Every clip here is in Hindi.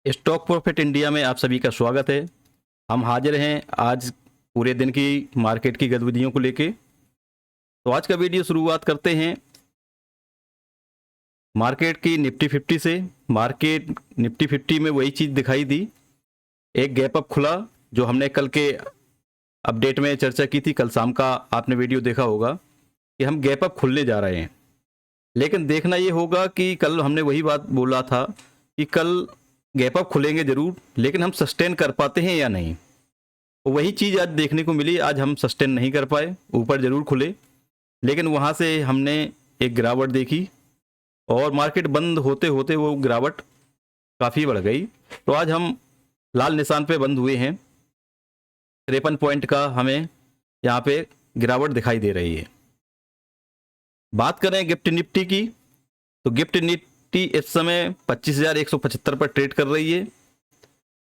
स्टॉक प्रॉफिट इंडिया में आप सभी का स्वागत है। हम हाजिर हैं आज पूरे दिन की मार्केट की गतिविधियों को लेके। तो आज का वीडियो शुरुआत करते हैं मार्केट की निफ्टी 50 से। मार्केट निफ्टी 50 में वही चीज़ दिखाई दी, एक गैप अप खुला जो हमने कल के अपडेट में चर्चा की थी। कल शाम का आपने वीडियो देखा होगा कि हम गैप अप खुलने जा रहे हैं, लेकिन देखना ये होगा कि कल हमने वही बात बोला था कि कल गैप अप खुलेंगे ज़रूर, लेकिन हम सस्टेन कर पाते हैं या नहीं। तो वही चीज़ आज देखने को मिली। आज हम सस्टेन नहीं कर पाए, ऊपर ज़रूर खुले लेकिन वहाँ से हमने एक गिरावट देखी और मार्केट बंद होते होते वो गिरावट काफ़ी बढ़ गई। तो आज हम लाल निशान पे बंद हुए हैं। 53 पॉइंट का हमें यहाँ पे गिरावट दिखाई दे रही है। बात करें गिफ्ट निफ्टी की, तो गिफ्ट निफ्टी इस समय 25,175 पर ट्रेड कर रही है,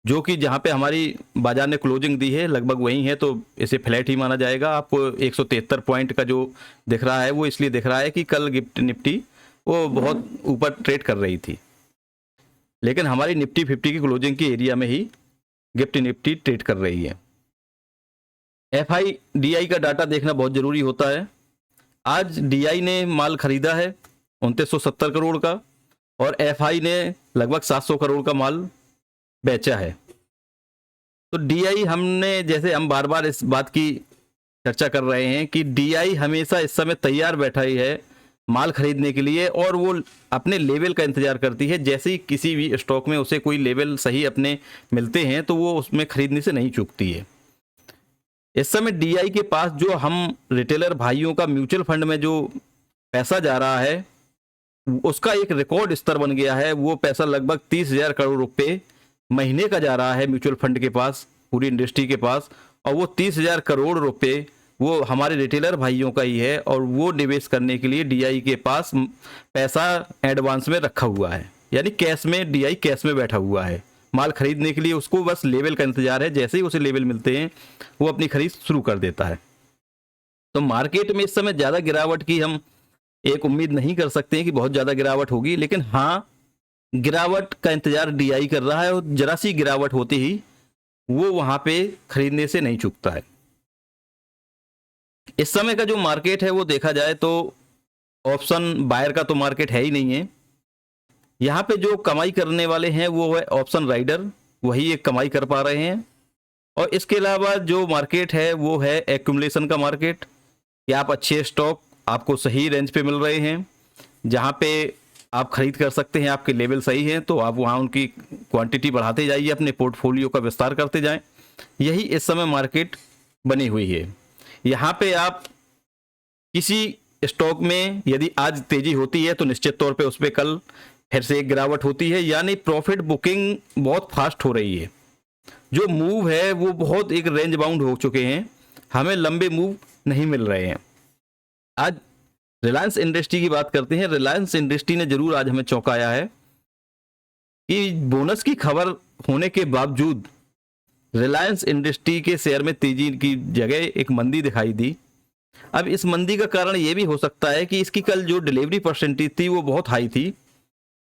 जो कि जहाँ पे हमारी बाजार ने क्लोजिंग दी है लगभग वही है, तो इसे फ्लैट ही माना जाएगा। आपको 173 पॉइंट का जो दिख रहा है वो इसलिए दिख रहा है कि कल गिफ्ट निफ्टी वो बहुत ऊपर ट्रेड कर रही थी, लेकिन हमारी निफ्टी 50 की क्लोजिंग की एरिया में ही गिफ्ट निफ्टी ट्रेड कर रही है। FIDI का डाटा देखना बहुत ज़रूरी होता है। आज DI ने माल खरीदा है 2970 करोड़ का और FI ने लगभग 700 करोड़ का माल बेचा है। तो DI हमने, जैसे हम बार बार इस बात की चर्चा कर रहे हैं कि DI हमेशा इस समय तैयार बैठा ही है माल खरीदने के लिए, और वो अपने लेवल का इंतजार करती है। जैसे ही किसी भी स्टॉक में उसे कोई लेवल सही अपने मिलते हैं तो वो उसमें खरीदने से नहीं चूकती है। इस समय DI के पास जो हम रिटेलर भाइयों का म्यूचुअल फंड में जो पैसा जा रहा है उसका एक रिकॉर्ड स्तर बन गया है। वो पैसा लगभग 30,000 करोड़ रुपए महीने का जा रहा है म्यूचुअल फंड के पास, पूरी इंडस्ट्री के पास, और वो 30,000 करोड़ रुपए वो हमारे रिटेलर भाइयों का ही है, और वो निवेश करने के लिए DI के पास पैसा एडवांस में रखा हुआ है, यानी कैश में। DI कैश में बैठा हुआ है माल खरीदने के लिए, उसको बस लेवल का इंतजार है। जैसे ही उसे लेवल मिलते हैं वो अपनी खरीद शुरू कर देता है। तो मार्केट में इस समय ज़्यादा गिरावट की हम एक उम्मीद नहीं कर सकते हैं कि बहुत ज़्यादा गिरावट होगी, लेकिन हाँ, गिरावट का इंतजार DI कर रहा है और जरा सी गिरावट होते ही वो वहां पे खरीदने से नहीं चूकता है। इस समय का जो मार्केट है वो देखा जाए तो ऑप्शन बायर का तो मार्केट है ही नहीं है। यहाँ पे जो कमाई करने वाले हैं वो है ऑप्शन राइडर, वही एक कमाई कर पा रहे हैं। और इसके अलावा जो मार्केट है वो है एक्यूमुलेशन का मार्केट, कि आप अच्छे स्टॉक आपको सही रेंज पे मिल रहे हैं, जहाँ पे आप खरीद कर सकते हैं, आपके लेवल सही हैं, तो आप वहाँ उनकी क्वांटिटी बढ़ाते जाइए, अपने पोर्टफोलियो का विस्तार करते जाएं। यही इस समय मार्केट बनी हुई है। यहाँ पे आप किसी स्टॉक में यदि आज तेजी होती है तो निश्चित तौर पे उस पर कल फिर से एक गिरावट होती है, यानी प्रॉफिट बुकिंग बहुत फास्ट हो रही है। जो मूव है वो बहुत एक रेंज बाउंड हो चुके हैं, हमें लंबे मूव नहीं मिल रहे हैं। आज रिलायंस इंडस्ट्री की बात करते हैं। रिलायंस इंडस्ट्री ने जरूर आज हमें चौंकाया है कि बोनस की खबर होने के बावजूद रिलायंस इंडस्ट्री के शेयर में तेजी की जगह एक मंदी दिखाई दी। अब इस मंदी का कारण यह भी हो सकता है कि इसकी कल जो डिलीवरी परसेंटेज थी वो बहुत हाई थी,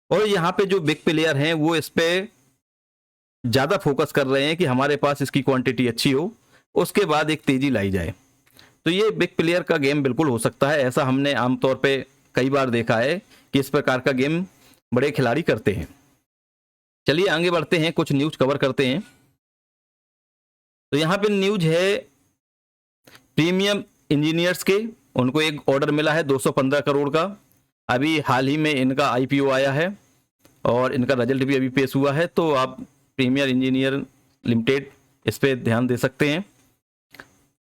और यहाँ पे जो बिग प्लेयर हैं वो इस पे ज़्यादा फोकस कर रहे हैं कि हमारे पास इसकी क्वांटिटी अच्छी हो, उसके बाद एक तेजी लाई जाए। तो ये बिग प्लेयर का गेम बिल्कुल हो सकता है। ऐसा हमने आमतौर पे कई बार देखा है कि इस प्रकार का गेम बड़े खिलाड़ी करते हैं। चलिए आगे बढ़ते हैं, कुछ न्यूज कवर करते हैं। तो यहाँ पे न्यूज है प्रीमियम इंजीनियर्स के, उनको एक ऑर्डर मिला है 215 करोड़ का। अभी हाल ही में इनका IPO आया है और इनका रिजल्ट भी अभी पेश हुआ है, तो आप प्रीमियर इंजीनियर लिमिटेड इस पर ध्यान दे सकते हैं।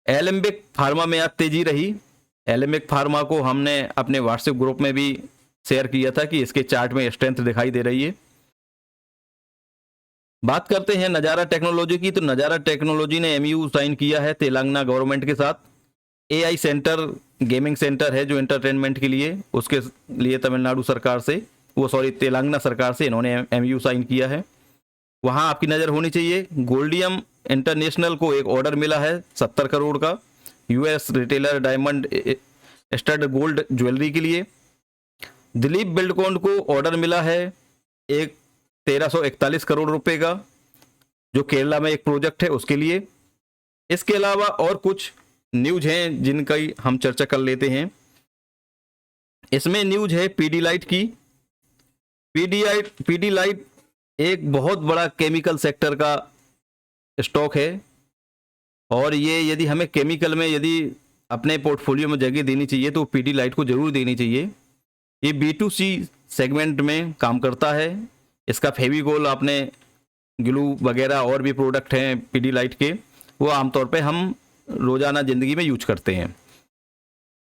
एलेम्बिक फार्मा में आज तेजी रही। एलेम्बिक फार्मा को हमने अपने व्हाट्सएप ग्रुप में भी शेयर किया था कि इसके चार्ट में स्ट्रेंथ दिखाई दे रही है। बात करते हैं नज़ारा टेक्नोलॉजी की, तो नज़ारा टेक्नोलॉजी ने MOU साइन किया है तेलंगाना गवर्नमेंट के साथ। AI सेंटर, गेमिंग सेंटर है जो एंटरटेनमेंट के लिए, उसके लिए तमिलनाडु सरकार से, वो सॉरी तेलंगाना सरकार से इन्होंने MOU साइन किया है। वहाँ आपकी नज़र होनी चाहिए। गोल्डियम इंटरनेशनल को एक ऑर्डर मिला है 70 करोड़ का, US retailer diamond stud gold jewellery के लिए। दिलीप बिल्डकॉन को ऑर्डर मिला है एक 1341 करोड़ रुपए का, जो केरला में एक प्रोजेक्ट है उसके लिए। इसके अलावा और कुछ न्यूज हैं जिनका हम चर्चा कर लेते हैं। इसमें न्यूज है पीडीलाइट की। पीडीलाइट एक बहुत बड़ा केमिकल सेक्टर का स्टॉक है, और ये यदि हमें केमिकल में यदि अपने पोर्टफोलियो में जगह देनी चाहिए तो पीडीलाइट को जरूर देनी चाहिए। ये B2C सेगमेंट में काम करता है। इसका फेविकोल, आपने ग्लू वगैरह और भी प्रोडक्ट हैं पीडीलाइट के, वो आमतौर पे हम रोजाना ज़िंदगी में यूज करते हैं।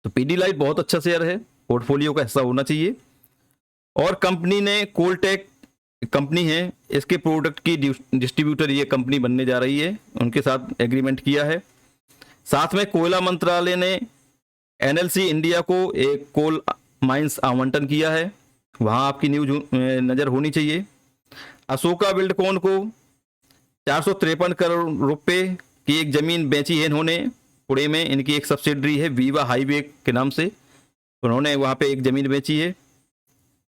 तो पीडीलाइट बहुत अच्छा शेयर है, पोर्टफोलियो का हिस्सा होना चाहिए। और कंपनी ने कोलटेक कंपनी है, इसके प्रोडक्ट की डिस्ट्रीब्यूटर ये कंपनी बनने जा रही है, उनके साथ एग्रीमेंट किया है। साथ में कोयला मंत्रालय ने एनएलसी इंडिया को एक कोल माइंस आवंटन किया है, वहाँ आपकी न्यूज नज़र होनी चाहिए। अशोका बिल्डकॉन को 453 करोड़ रुपए की एक ज़मीन बेची है इन्होंने पुणे में। इनकी एक सब्सिडरी है वीवा हाईवे के नाम से, उन्होंने वहाँ पे एक ज़मीन बेची है।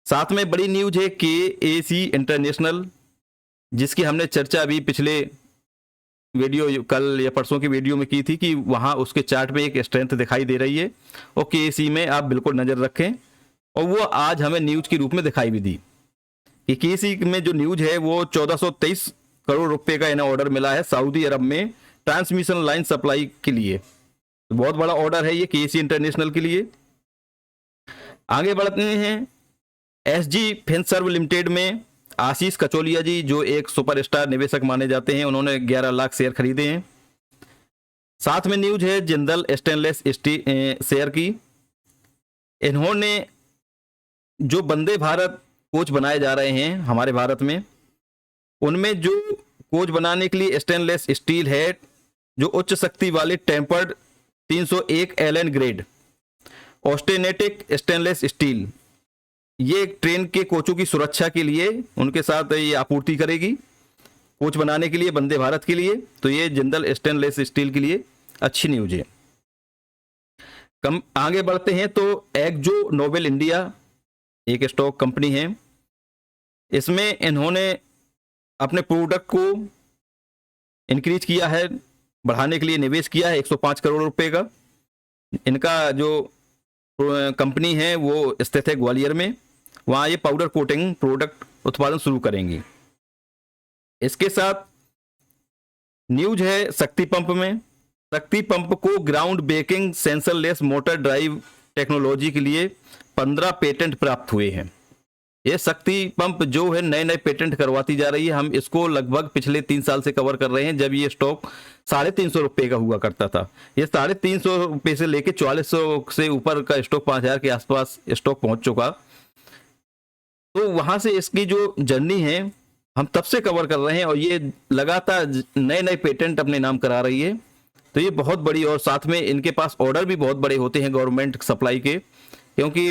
साथ में बड़ी न्यूज है KAC इंटरनेशनल, जिसकी हमने चर्चा अभी पिछले वीडियो, कल या परसों की वीडियो में की थी कि वहाँ उसके चार्ट में एक स्ट्रेंथ दिखाई दे रही है, और KAC में आप बिल्कुल नज़र रखें। और वो आज हमें न्यूज के रूप में दिखाई भी दी कि KAC में जो न्यूज है वो 1423 करोड़ रुपए का इन्हें ऑर्डर मिला है सऊदी अरब में ट्रांसमिशन लाइन सप्लाई के लिए। तो बहुत बड़ा ऑर्डर है ये KAC इंटरनेशनल के लिए। आगे बढ़ते हैं। SG फिनसर्व लिमिटेड में आशीष कचोलिया जी, जो एक सुपरस्टार निवेशक माने जाते हैं, उन्होंने 11 लाख शेयर खरीदे हैं। साथ में न्यूज है जिंदल स्टेनलेस स्टील शेयर की। इन्होंने जो वंदे भारत कोच बनाए जा रहे हैं हमारे भारत में, उनमें जो कोच बनाने के लिए स्टेनलेस स्टील है, जो उच्च शक्ति वाले tempered 301 LN grade austenitic stainless steel, ये ट्रेन के कोचों की सुरक्षा के लिए उनके साथ ये आपूर्ति करेगी कोच बनाने के लिए वंदे भारत के लिए। तो ये जिंदल स्टेनलेस स्टील के लिए अच्छी न्यूज है। आगे बढ़ते हैं तो एक्जो नोबेल इंडिया एक स्टॉक कंपनी है। इसमें इन्होंने अपने प्रोडक्ट को इंक्रीज किया है, बढ़ाने के लिए निवेश किया है 105 करोड़ रुपए का। इनका जो कंपनी है वो स्थित है ग्वालियर में, वहाँ ये पाउडर कोटिंग प्रोडक्ट उत्पादन शुरू करेंगी। इसके साथ न्यूज है शक्ति पंप में। शक्ति पंप को ground breaking sensorless motor drive technology के लिए 15 पेटेंट प्राप्त हुए हैं। ये शक्ति पंप जो है नए नए पेटेंट करवाती जा रही है। हम इसको लगभग पिछले 3 साल से कवर कर रहे हैं, जब ये स्टॉक 350 रुपये का हुआ करता था। ये 350 रुपये से लेके 4400 से ऊपर का स्टॉक 5000 के आसपास स्टॉक पहुंच चुका। तो वहां से इसकी जो जर्नी है हम तब से कवर कर रहे हैं, और ये लगातार नए नए पेटेंट अपने नाम करा रही है। तो ये बहुत बड़ी, और साथ में इनके पास ऑर्डर भी बहुत बड़े होते हैं गवर्नमेंट सप्लाई के, क्योंकि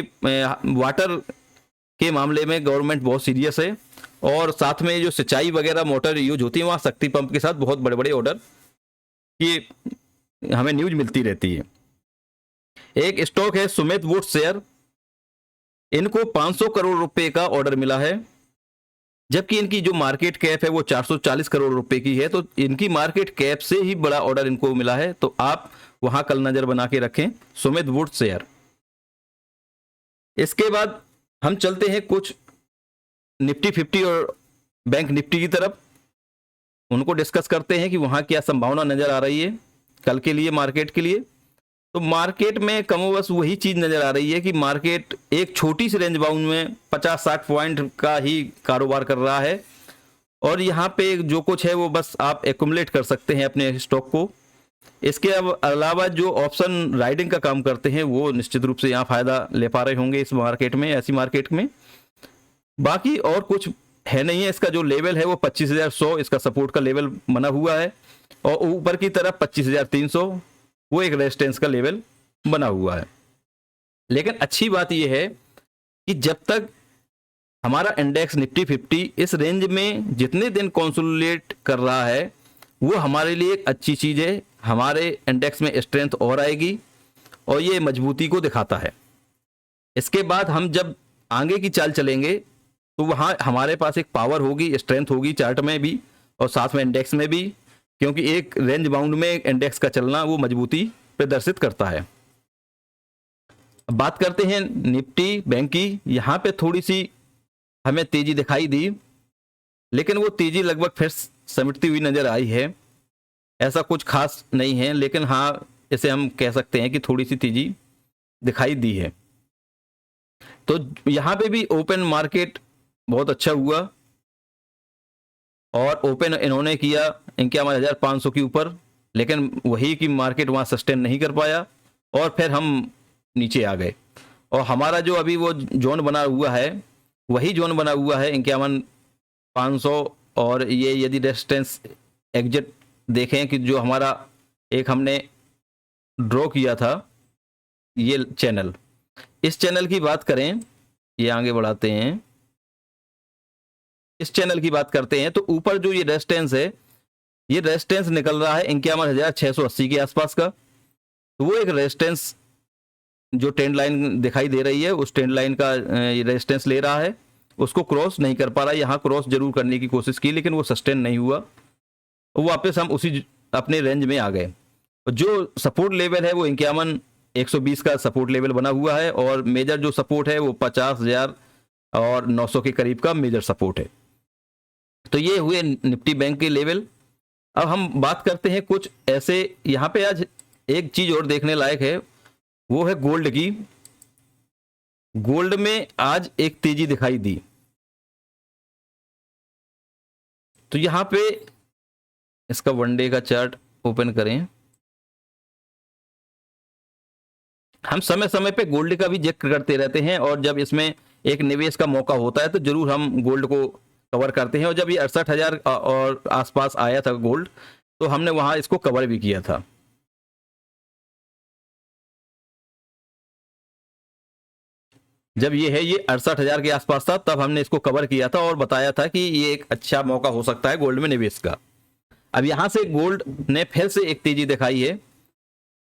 वाटर के मामले में गवर्नमेंट बहुत सीरियस है। और साथ में जो सिंचाई वगैरह मोटर यूज होती है, वहाँ शक्ति पंप के साथ बहुत बड़े बड़े ऑर्डर की हमें न्यूज मिलती रहती है। एक स्टॉक है सुमित वुड शेयर, इनको 500 करोड़ रुपए का ऑर्डर मिला है, जबकि इनकी जो मार्केट कैप है वो 440 करोड़ रुपए की है। तो इनकी मार्केट कैप से ही बड़ा ऑर्डर इनको मिला है। तो आप वहां कल नजर बना के रखें सुमित वुड शेयर। इसके बाद हम चलते हैं कुछ निफ्टी 50 और बैंक निफ्टी की तरफ, उनको डिस्कस करते हैं कि वहां क्या संभावना नजर आ रही है कल के लिए मार्केट के लिए। तो मार्केट में कमोबस वही चीज नजर आ रही है कि मार्केट एक छोटी सी रेंज बाउंड में 50-60 पॉइंट का ही कारोबार कर रहा है, और यहाँ पे जो कुछ है वो बस आप एक्युमुलेट कर सकते हैं अपने स्टॉक को। इसके अलावा जो ऑप्शन राइडिंग का काम करते हैं वो निश्चित रूप से यहाँ फायदा ले पा रहे होंगे इस मार्केट में, ऐसी मार्केट में। बाकी और कुछ है नहीं है। इसका जो लेवल है वो 25,100 इसका सपोर्ट का लेवल बना हुआ है, और ऊपर की तरफ 25,300 वो एक रेजिस्टेंस का लेवल बना हुआ है। लेकिन अच्छी बात यह है कि जब तक हमारा इंडेक्स निफ्टी 50 इस रेंज में जितने दिन कंसोलिडेट कर रहा है, वो हमारे लिए एक अच्छी चीज है। हमारे इंडेक्स में स्ट्रेंथ और आएगी, और ये मजबूती को दिखाता है। इसके बाद हम जब आगे की चाल चलेंगे तो वहाँ हमारे पास एक पावर होगी, स्ट्रेंथ होगी चार्ट में भी और साथ में इंडेक्स में भी, क्योंकि एक रेंज बाउंड में इंडेक्स का चलना वो मजबूती प्रदर्शित करता है। अब बात करते हैं निफ्टी बैंक की। यहाँ पे थोड़ी सी हमें तेजी दिखाई दी, लेकिन वो तेजी लगभग फिर समिटती हुई नजर आई है। ऐसा कुछ खास नहीं है, लेकिन हाँ इसे हम कह सकते हैं कि थोड़ी सी तेजी दिखाई दी है। तो यहाँ पे भी ओपन मार्केट बहुत अच्छा हुआ और ओपन इन्होंने किया 51,500 के ऊपर, लेकिन वही की मार्केट वहाँ सस्टेन नहीं कर पाया और फिर हम नीचे आ गए। और हमारा जो अभी वो जोन बना हुआ है वही जोन बना हुआ है 51,500। और ये यदि रेजिस्टेंस एग्जिट देखें कि जो हमारा एक हमने ड्रॉ किया था ये चैनल, इस चैनल की बात करें, ये आगे बढ़ाते हैं, इस चैनल की बात करते हैं तो ऊपर जो ये रेजिस्टेंस है, ये रेजिस्टेंस निकल रहा है 51,680 के आसपास का। तो वो एक रेजिस्टेंस जो ट्रेंड लाइन दिखाई दे रही है उस ट्रेंड लाइन का ये रेजिस्टेंस ले रहा है, उसको क्रॉस नहीं कर पा रहा। यहाँ क्रॉस जरूर करने की कोशिश की लेकिन वो सस्टेन नहीं हुआ, वो वापस हम उसी अपने रेंज में आ गए। जो सपोर्ट लेवल है वो 51,120 का सपोर्ट लेवल बना हुआ है और मेजर जो सपोर्ट है वो 50,000 और 900 के करीब का मेजर सपोर्ट है। तो ये हुए निफ्टी बैंक के लेवल। अब हम बात करते हैं कुछ ऐसे, यहाँ पे आज एक चीज और देखने लायक है, वो है गोल्ड की। गोल्ड में आज एक तेजी दिखाई दी। तो यहाँ पे इसका वनडे का चार्ट ओपन करें। हम समय समय पे गोल्ड का भी जिक्र करते रहते हैं और जब इसमें एक निवेश का मौका होता है तो जरूर हम गोल्ड को कवर करते हैं। और जब ये 68,000 और आसपास आया था गोल्ड, तो हमने वहां इसको कवर भी किया था। जब ये है ये 68,000 के आसपास था तब हमने इसको कवर किया था और बताया था कि ये एक अच्छा मौका हो सकता है गोल्ड में निवेश का। अब यहां से गोल्ड ने फिर से एक तेजी दिखाई है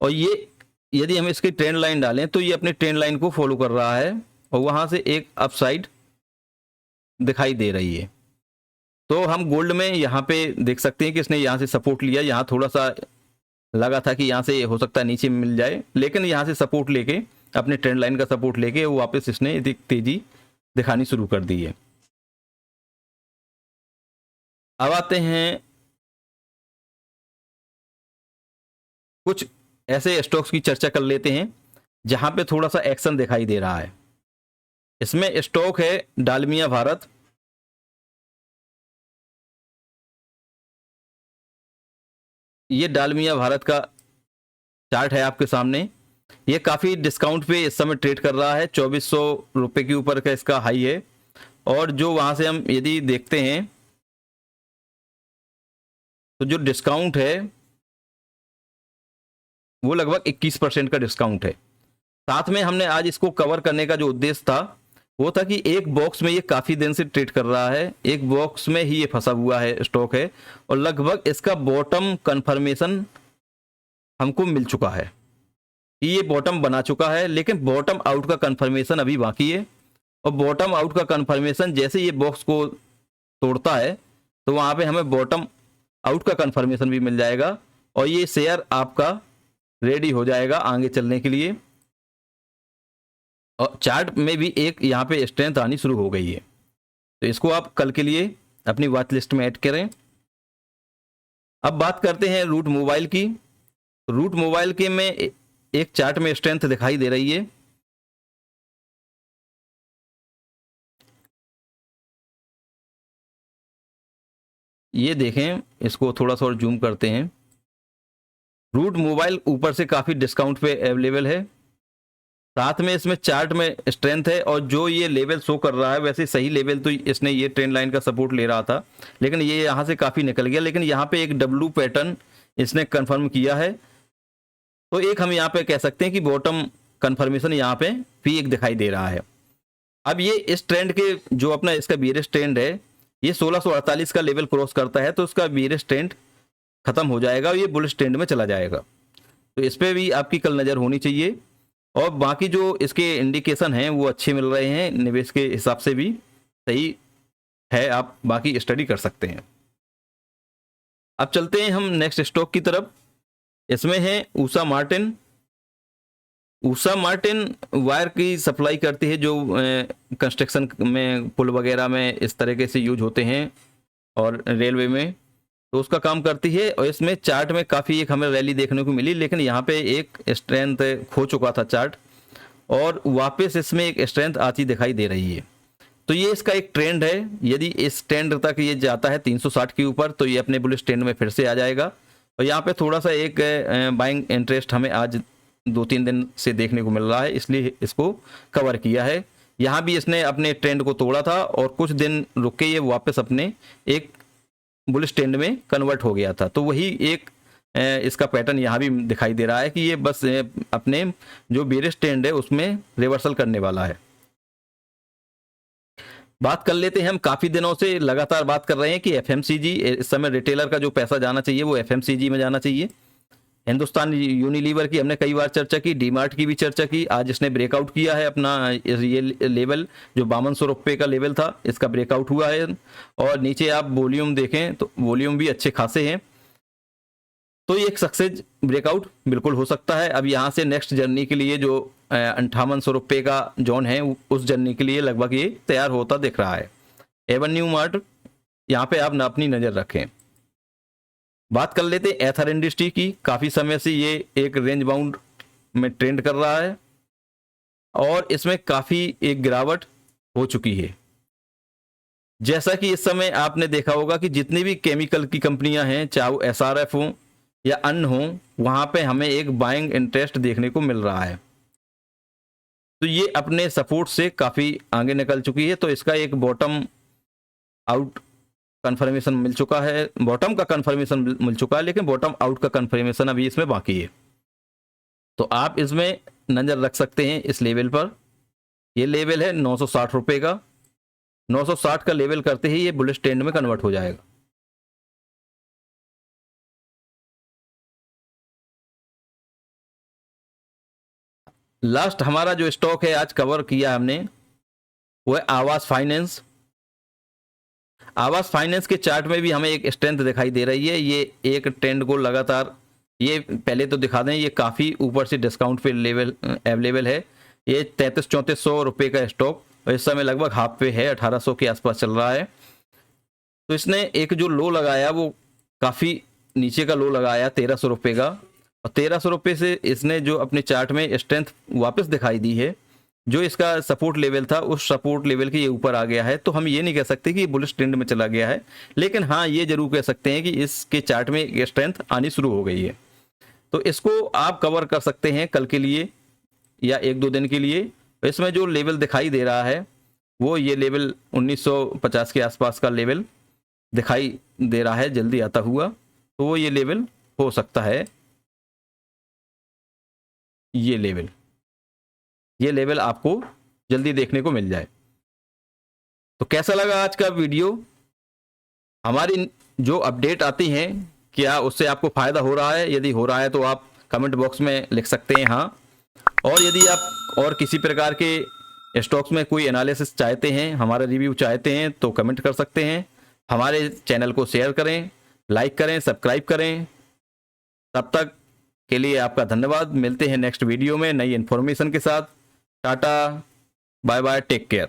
और ये यदि हम इसकी ट्रेंड लाइन डालें तो ये अपनी ट्रेंड लाइन को फॉलो कर रहा है और वहां से एक अपसाइड दिखाई दे रही है। तो हम गोल्ड में यहाँ पे देख सकते हैं कि इसने यहाँ से सपोर्ट लिया, यहाँ थोड़ा सा लगा था कि यहाँ से हो सकता है नीचे मिल जाए, लेकिन यहाँ से सपोर्ट लेके अपने ट्रेंड लाइन का सपोर्ट लेके वो वापस इसने तेजी दिखानी शुरू कर दी है। अब आते हैं कुछ ऐसे स्टॉक्स की चर्चा कर लेते हैं जहां पे थोड़ा सा एक्शन दिखाई दे रहा है। इसमें स्टॉक है डालमिया भारत। ये डालमिया भारत का चार्ट है आपके सामने। ये काफी डिस्काउंट पे इस समय ट्रेड कर रहा है, 2400 रुपए के ऊपर का इसका हाई है। और जो वहां से हम यदि देखते हैं तो जो डिस्काउंट है वो लगभग 21% का डिस्काउंट है। साथ में हमने आज इसको कवर करने का जो उद्देश्य था वो था कि एक बॉक्स में ये काफी दिन से ट्रेड कर रहा है, एक बॉक्स में ही ये फंसा हुआ है स्टॉक है और लगभग इसका बॉटम कंफर्मेशन हमको मिल चुका है कि ये बॉटम बना चुका है, लेकिन बॉटम आउट का कंफर्मेशन अभी बाकी है। और बॉटम आउट का कंफर्मेशन जैसे ये बॉक्स को तोड़ता है तो वहां पे हमें बॉटम आउट का कंफर्मेशन भी मिल जाएगा और ये शेयर आपका रेडी हो जाएगा आगे चलने के लिए। और चार्ट में भी एक यहाँ पे स्ट्रेंथ आनी शुरू हो गई है, तो इसको आप कल के लिए अपनी वॉच लिस्ट में ऐड करें। अब बात करते हैं रूट मोबाइल की। रूट मोबाइल के में एक चार्ट में स्ट्रेंथ दिखाई दे रही है। ये देखें, इसको थोड़ा सा और जूम करते हैं। रूट मोबाइल ऊपर से काफी डिस्काउंट पे अवेलेबल है, साथ में इसमें चार्ट में स्ट्रेंथ है और जो ये लेवल शो कर रहा है वैसे सही लेवल तो इसने ये ट्रेंड लाइन का सपोर्ट ले रहा था, लेकिन ये यहाँ से काफी निकल गया। लेकिन यहाँ पे एक डब्ल्यू पैटर्न इसने कंफर्म किया है, तो एक हम यहाँ पे कह सकते हैं कि बॉटम कंफर्मेशन यहाँ पे भी एक दिखाई दे रहा है। अब ये इस ट्रेंड के जो अपना इसका बियरिश ट्रेंड है ये 1648 का लेवल क्रॉस करता है तो इसका बियरिश ट्रेंड खत्म हो जाएगा और ये बुलिश ट्रेंड में चला जाएगा। तो इस पर भी आपकी कल नज़र होनी चाहिए। और बाकी जो इसके इंडिकेशन हैं वो अच्छे मिल रहे हैं, निवेश के हिसाब से भी सही है, आप बाकी स्टडी कर सकते हैं। अब चलते हैं हम नेक्स्ट स्टॉक की तरफ। इसमें है Usha Martin. Usha Martin wire की सप्लाई करती है जो कंस्ट्रक्शन में, पुल वगैरह में इस तरीके से यूज होते हैं और रेलवे में, तो उसका काम करती है। और इसमें चार्ट में काफ़ी एक हमें रैली देखने को मिली, लेकिन यहाँ पे एक स्ट्रेंथ खो चुका था चार्ट, और वापस इसमें एक स्ट्रेंथ आती दिखाई दे रही है। तो ये इसका एक ट्रेंड है, यदि इस ट्रेंड तक ये जाता है 360 के ऊपर तो ये अपने बुलिश ट्रेंड में फिर से आ जाएगा। और यहाँ पे थोड़ा सा एक बाइंग इंटरेस्ट हमें आज 2-3 दिन से देखने को मिल रहा है, इसलिए इसको कवर किया है। यहाँ भी इसने अपने ट्रेंड को तोड़ा था और कुछ दिन रुक के ये वापस अपने एक बुलिश ट्रेंड में कन्वर्ट हो गया था। तो वही एक इसका पैटर्न यहाँ भी दिखाई दे रहा है कि ये बस अपने जो बेरिश ट्रेंड है उसमें रिवर्सल करने वाला है। बात कर लेते हैं हम, काफी दिनों से लगातार बात कर रहे हैं कि एफएमसीजी, इस समय रिटेलर का जो पैसा जाना चाहिए वो एफएमसीजी में जाना चाहिए। हिंदुस्तान यूनिलीवर की हमने कई बार चर्चा की, डीमार्ट की भी चर्चा की। आज इसने ब्रेकआउट किया है अपना ये लेवल जो 5200 रुपये का लेवल था, इसका ब्रेकआउट हुआ है। और नीचे आप वॉल्यूम देखें तो वॉल्यूम भी अच्छे खासे हैं, तो ये एक सक्सेस ब्रेकआउट बिल्कुल हो सकता है। अब यहाँ से नेक्स्ट जर्नी के लिए जो 5800 रुपये का जोन है, उस जर्नी के लिए लगभग ये तैयार होता दिख रहा है। एवेन्यू मार्ट, यहाँ पे आप अपनी नज़र रखें। बात कर लेते हैं एथर इंडस्ट्री की। काफ़ी समय से ये एक रेंज बाउंड में ट्रेंड कर रहा है और इसमें काफ़ी एक गिरावट हो चुकी है। जैसा कि इस समय आपने देखा होगा कि जितनी भी केमिकल की कंपनियां हैं, चाहे वो एसआरएफ हों या अन्य हों, वहाँ पे हमें एक बाइंग इंटरेस्ट देखने को मिल रहा है। तो ये अपने सपोर्ट से काफ़ी आगे निकल चुकी है। तो इसका एक बॉटम आउट कंफर्मेशन मिल चुका है, बॉटम का कंफर्मेशन मिल चुका है, लेकिन बॉटम आउट का कंफर्मेशन अभी इसमें बाकी है। तो आप इसमें नज़र रख सकते हैं इस लेवल पर। ये लेवल है 960 रुपये का। 960 का लेवल करते ही ये बुलिश ट्रेंड में कन्वर्ट हो जाएगा। लास्ट हमारा जो स्टॉक है आज कवर किया हमने वो है आवास फाइनेंस। आवास फाइनेंस के चार्ट में भी हमें एक स्ट्रेंथ दिखाई दे रही है। ये एक ट्रेंड को लगातार, ये पहले तो दिखा दें, ये काफ़ी ऊपर से डिस्काउंट पे लेवल अवेलेबल है। ये 3300-3400 रुपये का स्टॉक और इस समय लगभग हाफ पे है, 1800 के आसपास चल रहा है। तो इसने एक जो लो लगाया वो काफ़ी नीचे का लो लगाया 1300 रुपये का, और 1300 रुपये से इसने जो अपने चार्ट में स्ट्रेंथ वापस दिखाई दी है, जो इसका सपोर्ट लेवल था उस सपोर्ट लेवल के ये ऊपर आ गया है। तो हम ये नहीं कह सकते कि बुलिश ट्रेंड में चला गया है, लेकिन हाँ ये जरूर कह सकते हैं कि इसके चार्ट में ये स्ट्रेंथ आनी शुरू हो गई है। तो इसको आप कवर कर सकते हैं कल के लिए या 1-2 दिन के लिए। इसमें जो लेवल दिखाई दे रहा है वो ये लेवल 1950 के आसपास का लेवल दिखाई दे रहा है जल्दी आता हुआ, तो वो ये लेवल हो सकता है। ये लेवल आपको जल्दी देखने को मिल जाए। तो कैसा लगा आज का वीडियो? हमारी जो अपडेट आती हैं क्या उससे आपको फ़ायदा हो रहा है? यदि हो रहा है तो आप कमेंट बॉक्स में लिख सकते हैं हाँ। और यदि आप और किसी प्रकार के स्टॉक्स में कोई एनालिसिस चाहते हैं, हमारा रिव्यू चाहते हैं, तो कमेंट कर सकते हैं। हमारे चैनल को शेयर करें, लाइक करें, सब्सक्राइब करें। तब तक के लिए आपका धन्यवाद। मिलते हैं नेक्स्ट वीडियो में नई इन्फॉर्मेशन के साथ। Tata, bye bye, take care.